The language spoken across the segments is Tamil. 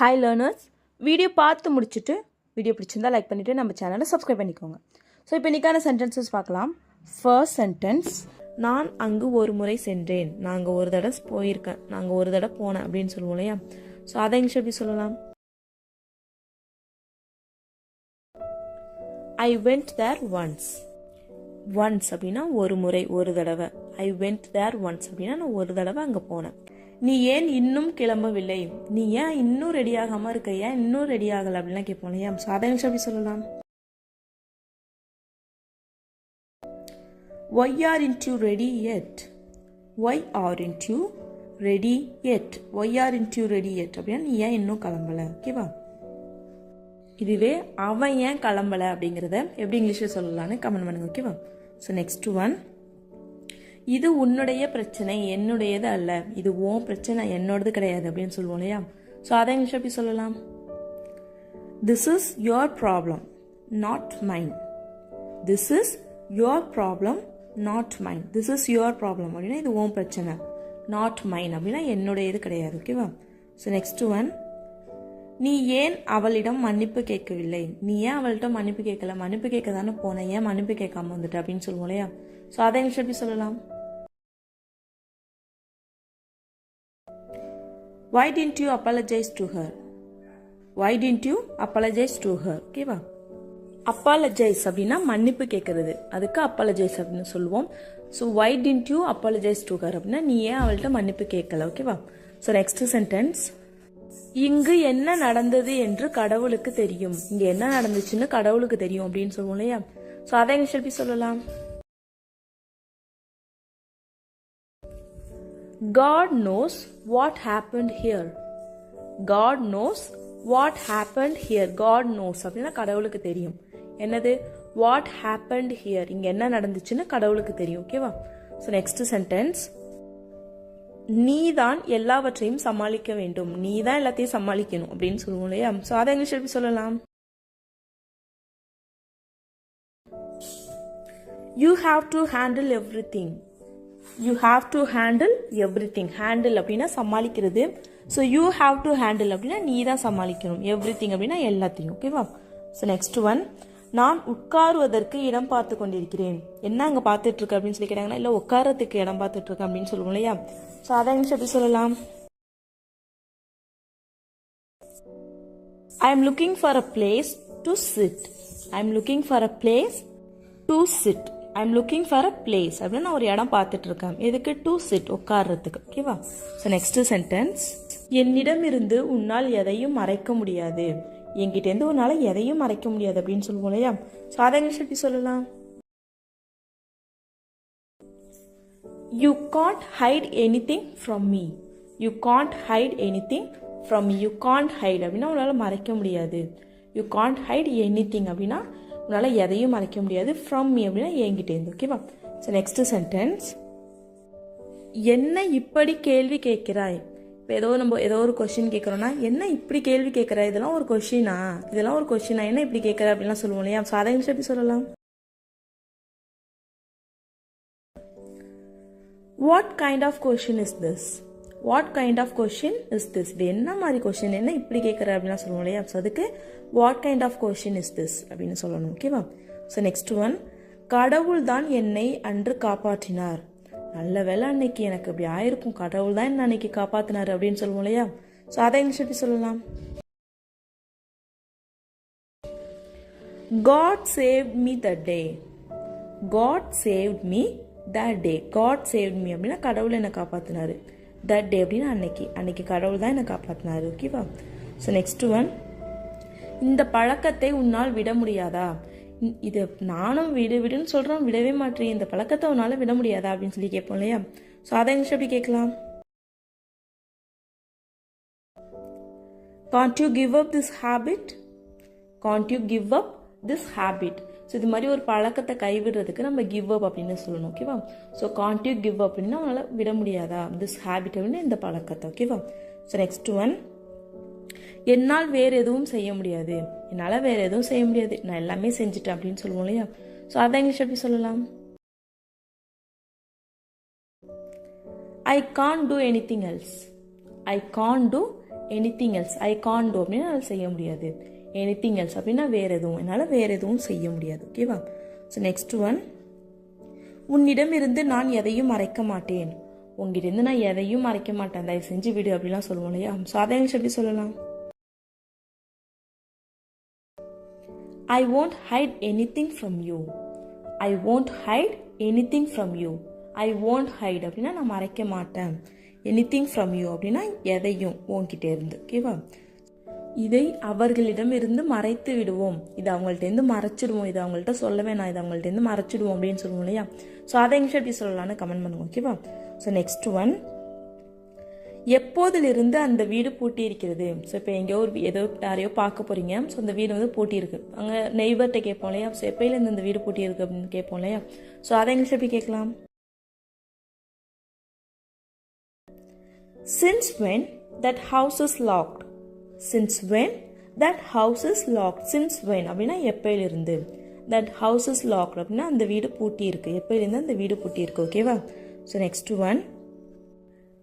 ஹாய் லேர்னர்ஸ், வீடியோ பார்த்து முடிச்சுட்டு வீடியோ பிடிச்சிருந்தால் லைக் பண்ணிவிட்டு நம்ம சேனலை சப்ஸ்கிரைப் பண்ணிக்கோங்க. ஸோ இப்போ இன்றைக்கான சென்டென்சஸ் பார்க்கலாம். ஃபர்ஸ்ட் சென்டென்ஸ், நான் அங்கு ஒரு முறை சென்றேன். நான் அங்கே ஒரு தடவை போயிருக்கேன், நாங்கள் ஒரு தடவை போனேன் அப்படின்னு சொல்லுவோம் இல்லையா? ஸோ அதை இங்கிலீஷ் எப்படி சொல்லலாம்? I went there once. Once அப்படின்னா ஒரு முறை, ஒரு தடவை. ஐ வெண்ட் தேர் ஒன்ஸ் அப்படின்னா நான் ஒரு தடவை அங்கே போனேன். நீ ஏன் இன்னும் கிளம்பவில்லை? நீ ஏன் இன்னும் ரெடி ஆகாம இருக்க? ஏன் இன்னும் ரெடி ஆகலை அப்படின்லாம் கேட்போம் இல்லையா? ஸோ அதை எப்படி சொல்லலாம்? Why aren't you ready yet? Why aren't you ready yet? Why aren't you ready yet? அப்படின்னா நீ ஏன் இன்னும் கிளம்பலை? ஓகேவா? இதுவே அவன் ஏன் கிளம்பலை அப்படிங்கிறத எப்படி இங்கிலீஷில் சொல்லலான்னு கமெண்ட் பண்ணுங்க. ஓகேவா? ஸோ நெக்ஸ்ட் ஒன், இது உன்னுடைய பிரச்சனை, என்னுடையது அல்ல. இது உன் பிரச்சனை, என்னோடது கிடையாது அப்படின்னு சொல்லுவோம் இல்லையா? ஸோ அதை இங்கிலீஷ் எப்படி சொல்லலாம்? This is your problem, not mine. This is your problem, not mine. This is your problem அப்படின்னா இது உன் பிரச்சனை, நாட் மைன் அப்படின்னா என்னுடையது கிடையாது. ஓகேவா? ஸோ நெக்ஸ்ட் ஒன், நீ ஏன் அவளிடம் மன்னிப்பு கேட்கவில்லை? நீ ஏன் அவள்கிட்ட மன்னிப்பு கேட்கல? மன்னிப்பு கேட்க தானே போனேன், ஏன் மன்னிப்பு கேட்காம வந்துட்டு அப்படின்னு சொல்லுவோம் இல்லையா? ஸோ அதை இங்கிலீஷ் எப்படி சொல்லலாம்? Why didn't you apologize to her? Why didn't you apologize to her? ஓகேவா? apologize அப்படின்னா மன்னிப்பு கேட்கறது, அதுக்கு apologize அப்படின்னு சொல்லுவோம். So why didn't you apologize to her அப்படின்னா நீ ஏன் அவள்கிட்ட மன்னிப்பு கேட்கல? ஓகேவா? ஸோ நெக்ஸ்ட் சென்டென்ஸ், இங்கு என்ன நடந்தது என்று கடவுளுக்கு தெரியும். இங்க என்ன நடந்துச்சுன்னு கடவுளுக்கு தெரியும் அப்படின்னு சொல்லுவோம் இல்லையா? ஸோ அதை இங்கிலீஷ் எப்படி சொல்லலாம்? God knows what happened here. God knows what happened here. God knows அப்படின்னா கடவுளுக்கு தெரியும். என்னது? what happened here, இங்க என்ன நடந்துச்சுன்னு கடவுளுக்கு தெரியும். ஓகேவா? ஸோ நெக்ஸ்ட் சென்டென்ஸ், நீ தான் எல்லாவற்றையும் சமாளிக்க வேண்டும். நீ தான் எல்லாத்தையும் சமாளிக்கணும் அப்படின்னு சொல்லுவோம் இல்லையா? ஸோ அதை இங்கிலீஷ் எப்படி சொல்லலாம்? You have to handle everything. You have to handle everything. handle அப்படின்னா சமாளிக்கிறது. So you have to handle அப்படின்னா நீ தான் சமாளிக்கணும். everything அப்படின்னா எல்லாத்தையும். ஓகேவா? ஸோ நெக்ஸ்ட் ஒன், நான் உட்காருவதற்கு இடம் பார்த்து கொண்டிருக்கிறேன். என்ன அங்கே பார்த்துட்டு இருக்க அப்படின்னு சொல்லி கேட்டாங்கன்னா, இல்லை உட்காரத்துக்கு இடம் பார்த்துட்டு இருக்க அப்படின்னு சொல்லுவோம் இல்லையா? ஸோ அதை இங்கிலீஷ் எப்படி சொல்லலாம்? I am looking for a place to sit. I am looking for a place to sit. I am looking for a place அப்படின்னு நான் ஒரு இடம் பார்த்துட்டு இருக்கேன். எதுக்கு? to sit, உட்கார்றதுக்கு. ஓகேவா? ஸோ நெக்ஸ்ட் சென்டென்ஸ், என்னிடம் இருந்து உன்னால் எதையும் மறைக்க முடியாது. என்கிட்ட இருந்து உன்னால எதையும் மறைக்க முடியாது அப்படின்னு சொல்லுவோம் இல்லையா? ஸோ அதை இங்கிலீஷ் எப்படி சொல்லலாம்? You can't hide anything from me. You can't hide anything from me. You can't hide அப்படின்னா உன்னால மறைக்க முடியாது. You can't hide anything அப்படின்னா உன்னால எதையும் மறைக்க முடியாது. from me அப்படின்னா என்கிட்ட இருந்து. ஓகேவா? ஸோ நெக்ஸ்ட் சென்டென்ஸ், என்ன இப்படி கேள்வி கேட்கிறாய்? இப்போ ஏதோ ஒரு கொஸ்டின் கேட்குறோன்னா, என்ன இப்படி கேள்வி கேட்குற? இதெல்லாம் ஒரு கொஸ்டினா? இதெல்லாம் ஒரு கொஸ்டினா? என்ன இப்படி கேட்குற அப்படின்லாம் சொல்லுவோம் இல்லையா? ஸோ அதை எப்படி சொல்லலாம்? What kind of question is this? What kind of question is this? இது என்ன மாதிரி கொஸ்டின்? என்ன இப்படி கேட்குற அப்படின்லாம் சொல்லுவோம் இல்லையா? ஸோ அதுக்கு what kind of question is this அப்படின்னு சொல்லணும். ஓகேவா? ஸோ நெக்ஸ்ட் ஒன், கடவுள் தான் என்னை அன்று காப்பாற்றினார். நல்ல வேலை அன்னைக்கு எனக்கு அப்படி ஆயிருக்கும், கடவுள் தான் என்ன அன்னைக்கு காப்பாற்றினார் அப்படின்னு சொல்லுவோம் இல்லையா? ஸோ அதை இங்கிலீஷ் எப்படி சொல்லலாம்? God saved me that day. God saved me that day. God saved me அப்படின்னா கடவுள் என்னை காப்பாற்றினாரு. that day அப்படின்னா அன்னைக்கு கடவுள் தான் என்னை காப்பாற்றினாரு. ஓகேவா? ஸோ நெக்ஸ்ட் ஒன், இந்த பழக்கத்தை உன்னால் விட முடியாதா? இது நானும் விடுன்னு சொல்கிறோம், விடவே மாட்டேன். இந்த பழக்கத்தை உன்னால் விட முடியாதா அப்படின்னு சொல்லி கேட்போம் இல்லையா? ஸோ அதை இங்கிலீஷ் எப்படி கேட்கலாம்? Can't you give up this habit? Can't you give up this habit? So இது மாதிரி ஒரு பழக்கத்தை கைவிடுறதுக்கு நம்ம கிவ் அப் அப்படின்னு சொல்லணும். ஓகேவா? So Gantt you give up அப்படின்னா அவனால் விட முடியாதா திஸ் ஹேபிட் அப்படின்னு இந்த பழக்கத்தை. ஓகேவா? ஸோ நெக்ஸ்ட் ஒன், என்னால் வேறு எதுவும் செய்ய முடியாது. என்னால் வேறு எதுவும் செய்ய முடியாது, நான் எல்லாமே செஞ்சுட்டேன் அப்படின்னு சொல்லுவோம் இல்லையா? ஸோ அதை இங்கிலீஷ் எப்படி சொல்லலாம்? I can't do anything else. I can't do anything else I can't do அப்படின்னா என்னால் செய்ய முடியாது. எனிதிங் எல்ஸ் அப்படின்னா வேறு எதுவும், என்னால் வேறு எதுவும் செய்ய முடியாது. ஓகேவா? ஸோ நெக்ஸ்ட் ஒன், உன்னிடமிருந்து நான் எதையும் மறைக்க மாட்டேன். உங்ககிட்ட நான் எதையும் மறைக்க மாட்டேன், தயவு செஞ்சு விடு அப்படிலாம் சொல்லுவோம் இல்லையா? ஸோ அதை இங்கிலீஷ் எப்படி சொல்லலாம்? I won't hide anything from you. I won't hide anything from you. I won't hide அப்படின்னா நான் மறைக்க மாட்டேன். anything from you அப்படின்னா எதையும் உன்கிட்ட இருந்து. ஓகேவா? இதை அவர்களிடம் இருந்து மறைத்து விடுவோம், இது அவங்கள்ட்ட இருந்து மறைச்சிடுவோம், இது அவங்கள்ட்ட சொல்ல வேணாம், இது அவங்கள்ட்ட இருந்து மறைச்சிடுவோம் அப்படின்னு சொல்லுவோம் இல்லையா? ஸோ அதை இங்கிலீஷ் எப்படி சொல்லலாம்னு கமெண்ட் பண்ணுவோம். ஓகேவா? ஸோ நெக்ஸ்ட் ஒன், எப்போதிலிருந்து அந்த வீடு பூட்டி இருக்கிறது. ஸோ இப்போ எங்கேயோ ஏதோ யாரையோ பார்க்க போறீங்க, ஸோ அந்த வீடு வந்து பூட்டி இருக்கு, அங்கே நெய்பர்கிட்ட கேட்போம் இல்லையா? ஸோ எப்போயிலேருந்து அந்த வீடு பூட்டி இருக்கு அப்படின்னு கேட்போம் இல்லையா? ஸோ அதை இங்கிலீஷ் எப்படி கேட்கலாம்? Since when that house is locked. Since when that house is locked. Since when அப்படின்னா எப்போயிலிருந்து. that house is locked அப்படின்னா அந்த வீடு பூட்டி இருக்கு, எப்போயிலிருந்து அந்த வீடு பூட்டி இருக்கு. ஓகேவா? ஸோ நெக்ஸ்ட் ஒன்,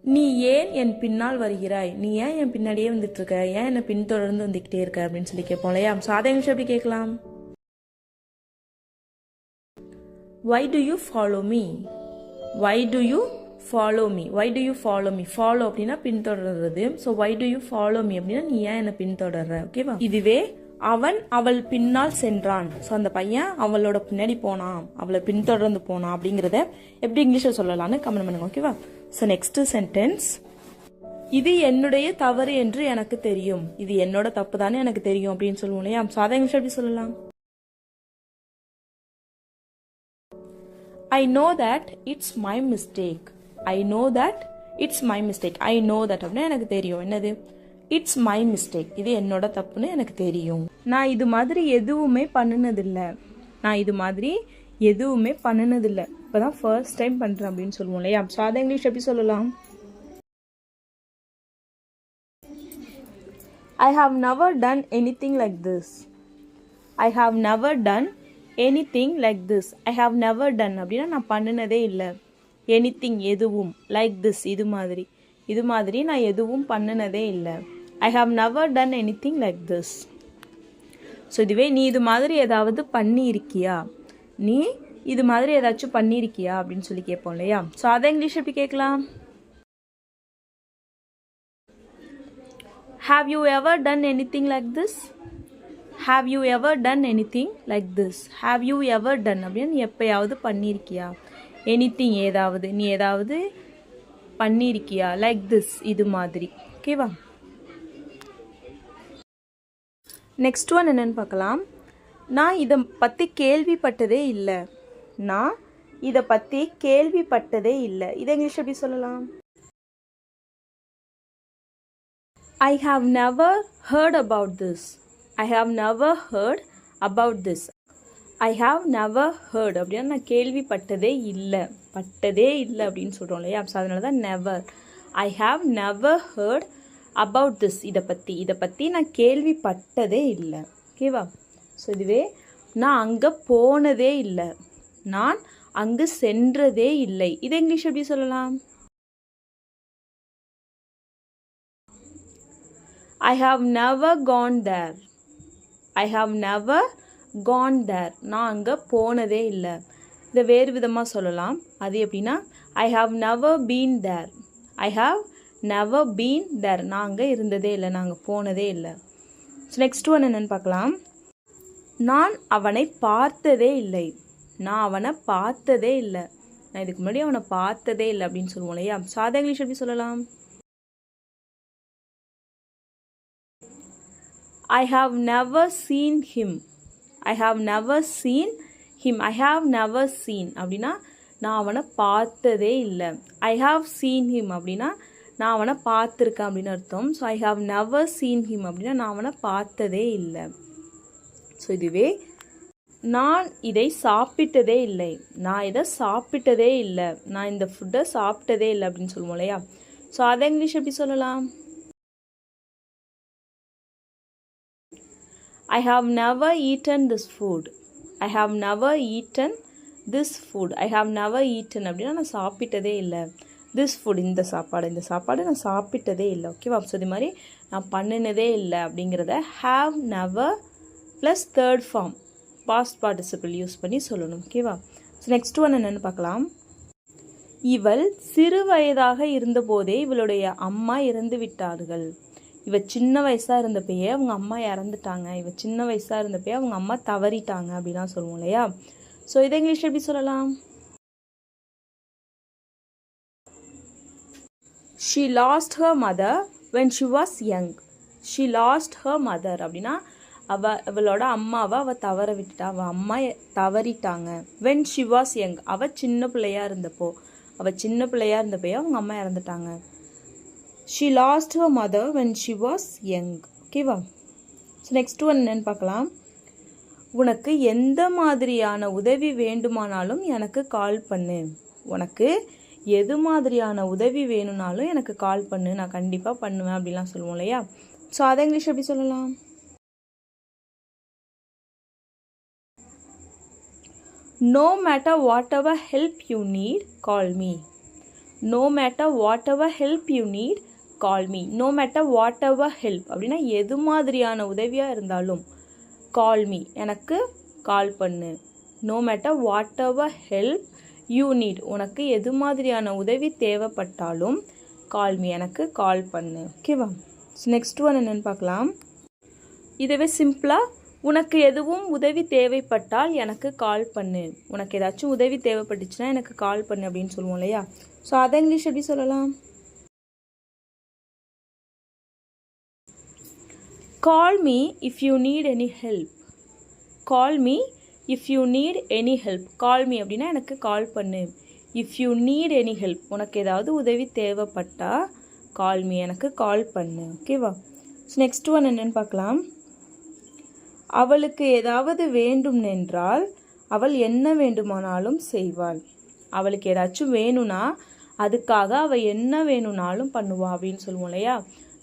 நீ ஏன் என் பின்னால் வருகிறாய், நீ ஏன் என் பின்னாடியே வந்துட்டு இருக்க, ஏன் என்னை பின்தொடர்ந்து வந்துக்கிட்டே இருக்க அப்படின்னு சொல்லி கேட்போம் இல்லையா? ஸோ அதை இங்கிலீஷ் எப்படி கேட்கலாம்? Why do you follow me? Why do you follow me? Why do you follow me? Follow அப்படின்னா பின்தொடர்றது. So why do you follow me அப்படின்னா நீ ஏன் என்னை பின்தொடர்ற. ஓகேவா? இதுவே அவன் அவள் பின்னால் சென்றான், ஸோ அந்த பையன் அவளோட பின்னாடி போனான், அவளை பின்தொடர்ந்து போனான் அப்படிங்கிறத எப்படி இங்கிலீஷில் சொல்லலாம்னு கமெண்ட் பண்ணுங்க. ஓகேவா? ஸோ நெக்ஸ்ட் சென்டென்ஸ், இது என்னுடைய தவறு என்று எனக்கு தெரியும், இது என்னோட தப்பு தானே எனக்கு தெரியும் அப்படின்னு சொல்லுவோம் இல்லையா? ஸோ அதை இங்கிலீஷ் எப்படி சொல்லலாம்? I know that it's my mistake. I know that it's my mistake. I know that அப்படின்னா எனக்கு தெரியும், என்னது? It's my mistake. இது என்னோட தப்புன்னு எனக்கு தெரியும். நான் இது மாதிரி எதுவுமே பண்ணினதில்லை, நான் இது மாதிரி எதுவுமே பண்ணினதில்லை, இப்போதான் ஃபர்ஸ்ட் டைம் பண்ணுறேன் அப்படின்னு சொல்லுவோம் இல்லையா? ஸோ அதை இங்கிலீஷ் எப்படி சொல்லலாம்? I have never done anything like this. I have never done anything like this. I have never done அப்படின்னா நான் பண்ணினதே இல்லை. anything எதுவும், like this இது மாதிரி, இது மாதிரி நான் எதுவும் பண்ணினதே இல்லை. I have never done anything like this. So இதுவே நீ இது மாதிரி ஏதாவது பண்ணியிருக்கியா, நீ இது மாதிரி ஏதாச்சும் பண்ணியிருக்கியா அப்படின்னு சொல்லி கேட்போம் இல்லையா? ஸோ அதை இங்கிலீஷ் எப்படி கேட்கலாம்? Have you ever done anything like this? Have you ever done anything like this? Have you ever done அப்படின்னு நீ எப்பயாவது பண்ணியிருக்கியா, anything ஏதாவது, நீ ஏதாவது பண்ணியிருக்கியா, like this இது மாதிரி. ஓகேவா? நெக்ஸ்ட் ஒன் என்னன்னு பார்க்கலாம். நான் இதை பற்றி கேள்விப்பட்டதே இல்லை, நான் இதை பற்றி கேள்விப்பட்டதே இல்லை, இதை இங்கிலீஷ் எப்படி சொல்லலாம்? I have never heard about this. I have never heard about this. I have never heard அப்படின்னா நான் கேள்விப்பட்டதே இல்லை, பட்டதே இல்லை அப்படின்னு சொல்கிறோம் இல்லையா? ஸோ அதனால தான் never. I have never heard about this. இதை பற்றி நான் கேள்விப்பட்டதே இல்லை. ஓகேவா? ஸோ இதுவே நான் அங்கே போனதே இல்லை, நான் அங்கு சென்றதே இல்லை, இதை இங்கிலீஷ் எப்படி சொல்லலாம்? I have never gone there. I have never gone there. நான் அங்கே போனதே இல்லை. இதை வேறு விதமாக சொல்லலாம். அது எப்படின்னா I have never been there. I have never been there. நான் அங்கே இருந்ததே இல்லை, நான் அங்கே போனதே இல்லை. ஸோ நெக்ஸ்ட் ஒன் என்னென்னு பார்க்கலாம். நான் அவனை பார்த்ததே இல்லை, நான் அவனை பார்த்ததே இல்லை, நான் இதுக்கு முன்னாடி அவனை பார்த்ததே இல்லை அப்படின்னு சொல்லுவோம் இல்லையா? ஸோ அதை இங்கிலீஷ் எப்படி சொல்லலாம்? I have never seen him. I have never seen him. I have never seen அப்படின்னா நான் அவனை பார்த்ததே இல்லை. I have seen him அப்படின்னா நான் அவனை பார்த்துருக்கேன் அப்படின்னு அர்த்தம். So I have never seen him அப்படின்னா நான் அவனை பார்த்ததே இல்லை. ஸோ இதுவே நான் இதை சாப்பிட்டதே இல்லை, நான் இதை சாப்பிட்டதே இல்லை, நான் இந்த ஃபுட்டை சாப்பிட்டதே இல்லை அப்படின்னு சொல்லுவோம் இல்லையா? ஸோ அதை இங்கிலீஷ் எப்படி சொல்லலாம்? I have never eaten this food. I have never eaten this food. I have never eaten அப்படின்னா நான் சாப்பிட்டதே இல்லை. திஸ் ஃபுட், இந்த சாப்பாடு நான் சாப்பிட்டதே இல்லை. ஓகேவா? ஸோ இது மாதிரி நான் பண்ணினதே இல்லை அப்படிங்கிறத have never plus third form past participle use பண்ணி சொல்லணும். ஓகேவா? ஸோ நெக்ஸ்ட் ஒன் என்னென்னு பார்க்கலாம். இவள் சிறு வயதாக இருந்தபோதே இவளுடைய அம்மா இறந்து விட்டார்கள். இவ சின்ன வயசாக இருந்தப்பயே அவங்க அம்மா இறந்துட்டாங்க. இவ சின்ன வயசாக இருந்தப்பயே அவங்க அம்மா தவறிட்டாங்க அப்படிலாம் சொல்லுவோம் இல்லையா? ஸோ இதை இங்கிலீஷ் எப்படி சொல்லலாம்? She lost her mother when she was young. She lost her mother அப்படின்னா அவளோட அம்மாவை அவள் தவற விட்டுட்டா, அவள் அம்மா தவறிட்டாங்க. when she was young, அவள் சின்ன பிள்ளையாக இருந்தப்போ அவங்க அம்மா இறந்துட்டாங்க. she lost her mother when she was young. ஓகேவா? ஸோ நெக்ஸ்ட் ஒன் என்னன்னு பார்க்கலாம். உனக்கு எந்த மாதிரியான உதவி வேண்டுமானாலும் எனக்கு கால் பண்ணு. உனக்கு எது மாதிரியான உதவி வேணும்னாலும் எனக்கு கால் பண்ணு, நான் கண்டிப்பாக பண்ணுவேன் அப்படிலாம் சொல்லுவோம் இல்லையா? ஸோ அதை இங்கிலீஷ் எப்படி சொல்லலாம்? No matter whatever help you need, call me. No matter whatever help you need, call me. No matter whatever help அப்படின்னா எது மாதிரியான உதவியாக இருந்தாலும் call me, எனக்கு கால் பண்ணு. No matter whatever help you need, உனக்கு எது மாதிரியான உதவி தேவைப்பட்டாலும் call me, எனக்கு கால் பண்ணு. ஓகேவா? ஸோ நெக்ஸ்ட் ஒன் என்னென்னு பார்க்கலாம். இதுவே சிம்பிளாக உனக்கு எதுவும் உதவி தேவைப்பட்டால் எனக்கு கால் பண்ணு. உனக்கு ஏதாச்சும் உதவி தேவைப்பட்டுச்சுன்னா எனக்கு கால் பண்ணு அப்படின்னு சொல்லுவோம் இல்லையா? ஸோ அதை இங்கிலீஷ் எப்படி சொல்லலாம்? Call me if you need any help. Call me if you need any help. Call me அப்படின்னா எனக்கு கால் பண்ணு. If you need any help, உனக்கு ஏதாவது உதவி தேவைப்பட்டா கால் மீ, எனக்கு கால் பண்ணு. ஓகேவா? ஸோ நெக்ஸ்ட் ஒன் என்னென்னு பார்க்கலாம். அவளுக்கு ஏதாவது வேண்டும் என்றால் அவள் என்ன வேண்டுமானாலும் செய்வாள். அவளுக்கு ஏதாச்சும் வேணும்னா அதுக்காக அவள் என்ன வேணும்னாலும் பண்ணுவா அப்படின்னு சொல்லுவோம் இல்லையா?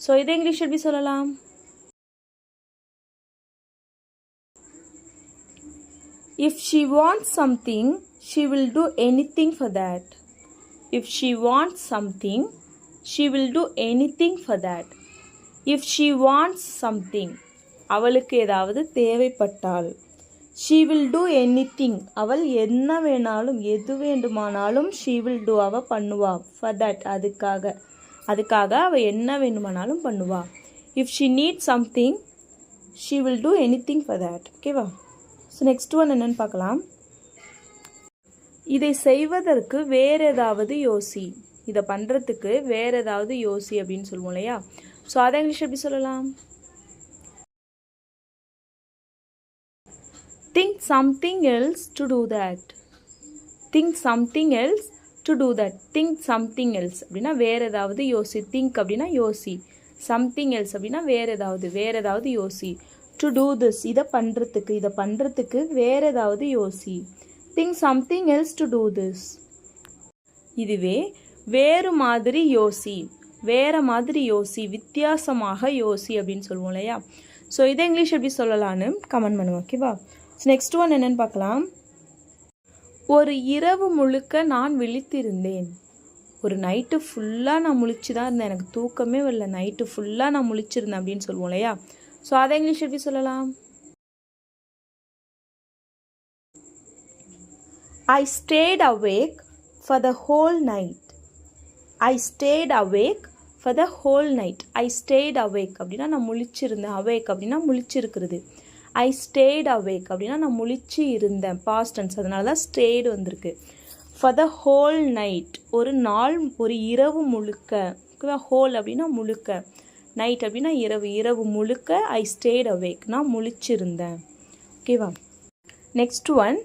ஸோ இதை இங்கிலீஷ் எப்படி சொல்லலாம்? If she wants something, she will do anything for that. If she wants something, she will do anything for that. If she wants something, அவளுக்கு ஏதாவது தேவைப்பட்டால் she will do anything, அவள் என்ன வேணாலும் எது வேண்டுமானாலும் she will do, அவள் பண்ணுவா. for that, அதுக்காக அவள் என்ன வேண்டுமானாலும் பண்ணுவா. if she needs something, she will do anything for that. ஓகேவா? ஸோ நெக்ஸ்ட் ஒன் என்னன்னு பார்க்கலாம். இதை செய்வதற்கு வேற ஏதாவது யோசி. இதை பண்ணுறதுக்கு வேற ஏதாவது யோசி அப்படின்னு சொல்லுவோம் இல்லையா? ஸோ அதை இங்கிலீஷ் எப்படி சொல்லலாம்? Think something else to do that. Think something else to do that. Think something else அப்படின்னா வேற ஏதாவது யோசி. Think அப்படின்னா யோசி. Something else அப்படின்னா வேற ஏதாவது யோசி. To do this, இதை பண்ணுறதுக்கு வேற ஏதாவது யோசி. Think something else to do this. இதுவே வேற மாதிரி யோசி, வித்தியாசமாக யோசி அப்படின்னு சொல்லுவோம் இல்லையா? ஸோ இதை இங்கிலீஷ் எப்படி சொல்லலான்னு கமெண்ட் பண்ணுவோம். ஓகேவா? ஸோ நெக்ஸ்ட் ஒன் என்னன்னு பார்க்கலாம். ஒரு இரவு முழுக்க நான் விழித்திருந்தேன். ஒரு நைட்டு ஃபுல்லாக நான் முழிச்சு தான் இருந்தேன், எனக்கு தூக்கமே வரல, நைட்டு ஃபுல்லாக நான் முழிச்சிருந்தேன் அப்படின்னு சொல்லுவோம் இல்லையா? ஸோ அதை இங்கிலீஷ் எப்படி சொல்லலாம்? I stayed awake for the whole night. I stayed awake for the whole night. I stayed awake அப்படின்னா நான் முழிச்சிருந்தேன். awake அப்படின்னா முழிச்சிருக்கிறது. I stayed awake அப்படின்னா நான் முழிச்சு இருந்தேன், பாஸ்ட் டென்ஸ், அதனால தான் stayed வந்திருக்கு. for the whole night, ஒரு நாள், ஒரு இரவு முழுக்க. whole அப்படின்னா முழுக்க, night அப்படின்னா இரவு முழுக்க I stayed awake, நான் முழிச்சிருந்தேன். ஓகேவா? நெக்ஸ்ட் ஒன்,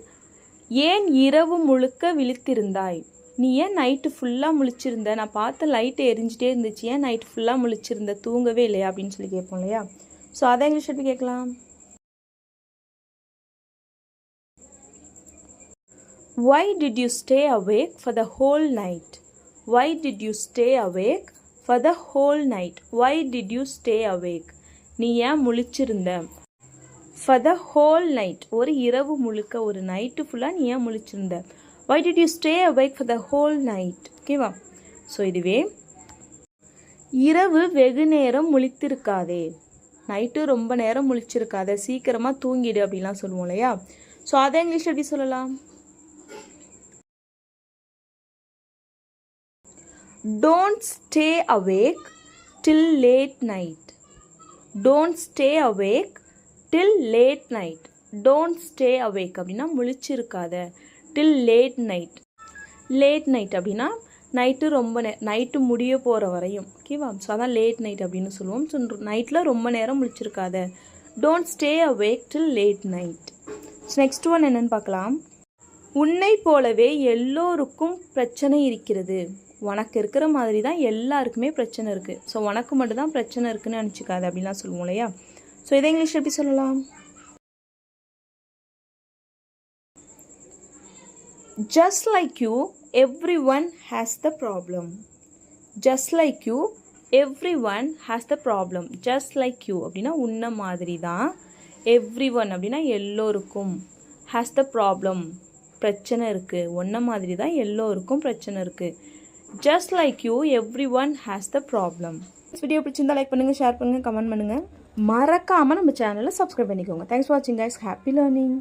ஏன் இரவு முழுக்க விழித்திருந்தாய்? நீ ஏன் நைட்டு ஃபுல்லாக முழிச்சிருந்த? நான் பார்த்த லைட்டு எரிஞ்சிட்டே இருந்துச்சு, ஏன் நைட்டு ஃபுல்லாக முழிச்சிருந்த, தூங்கவே இல்லையா அப்படின்னு சொல்லி கேட்போம் இல்லையா? ஸோ அதை இங்கிலீஷ் எப்படி கேட்கலாம்? Why did you stay awake for the whole night? Why did you stay awake for the whole night? Why did you stay awake? நீ ஏன் முழிச்சிருந்த? for the whole night, ஒரு இரவு முழுக்க, ஒரு நைட்டு ஃபுல்லாக நீ ஏன் முழிச்சிருந்த? Why did you stay awake for the whole night? ஓகேவா? ஸோ இதுவே இரவு வெகு நேரம் முழித்திருக்காதே, நைட்டு ரொம்ப நேரம் முழிச்சிருக்காத, சீக்கிரமாக தூங்கிடு அப்படிலாம் சொல்லுவோம் இல்லையா. ஸோ அதை இங்கிலீஷ் எப்படி சொல்லலாம்? Don't stay awake till late night. Don't stay awake till late night. Don't stay awake அப்படின்னா முழிச்சிருக்காத. till late night. late night அப்படின்னா நைட்டு ரொம்ப நைட்டு முடிய போகிற வரையும், ஓகேவா. ஸோ அதான் லேட் நைட் அப்படின்னு சொல்லுவோம். ஸோ நைட்டில் ரொம்ப நேரம் முழிச்சிருக்காத. Don't stay awake till late night. So next one என்னன்னு பார்க்கலாம். உன்னை போலவே எல்லோருக்கும் பிரச்சனை இருக்கிறது. உனக்கு இருக்கிற மாதிரி தான் எல்லாருக்குமே பிரச்சனை இருக்குது. ஸோ உனக்கு மட்டும்தான் பிரச்சனை இருக்குன்னு நினச்சிக்காது அப்படின்லாம் சொல்லுவோம் இல்லையா. ஸோ இதை இங்கிலீஷ் எப்படி சொல்லலாம்? Just like you, everyone has the problem. Just like you, everyone has the problem. Just like you அப்படின்னா உன்ன மாதிரி தான். everyone அப்படின்னா எல்லோருக்கும். has the problem பிரச்சனை இருக்குது. உன்ன மாதிரி தான் எல்லோருக்கும் பிரச்சனை இருக்குது. just like you, everyone has the problem. Video பிடிச்சிருந்தா லைக் பண்ணுங்கள், ஷேர் பண்ணுங்கள், கமெண்ட் பண்ணுங்கள். மறக்காமல் நம்ம சேனலை சப்ஸ்கிரைப் பண்ணிக்கோங்க. தேங்க்ஸ் ஃபார் வாட்சிங் கைஸ். Happy learning.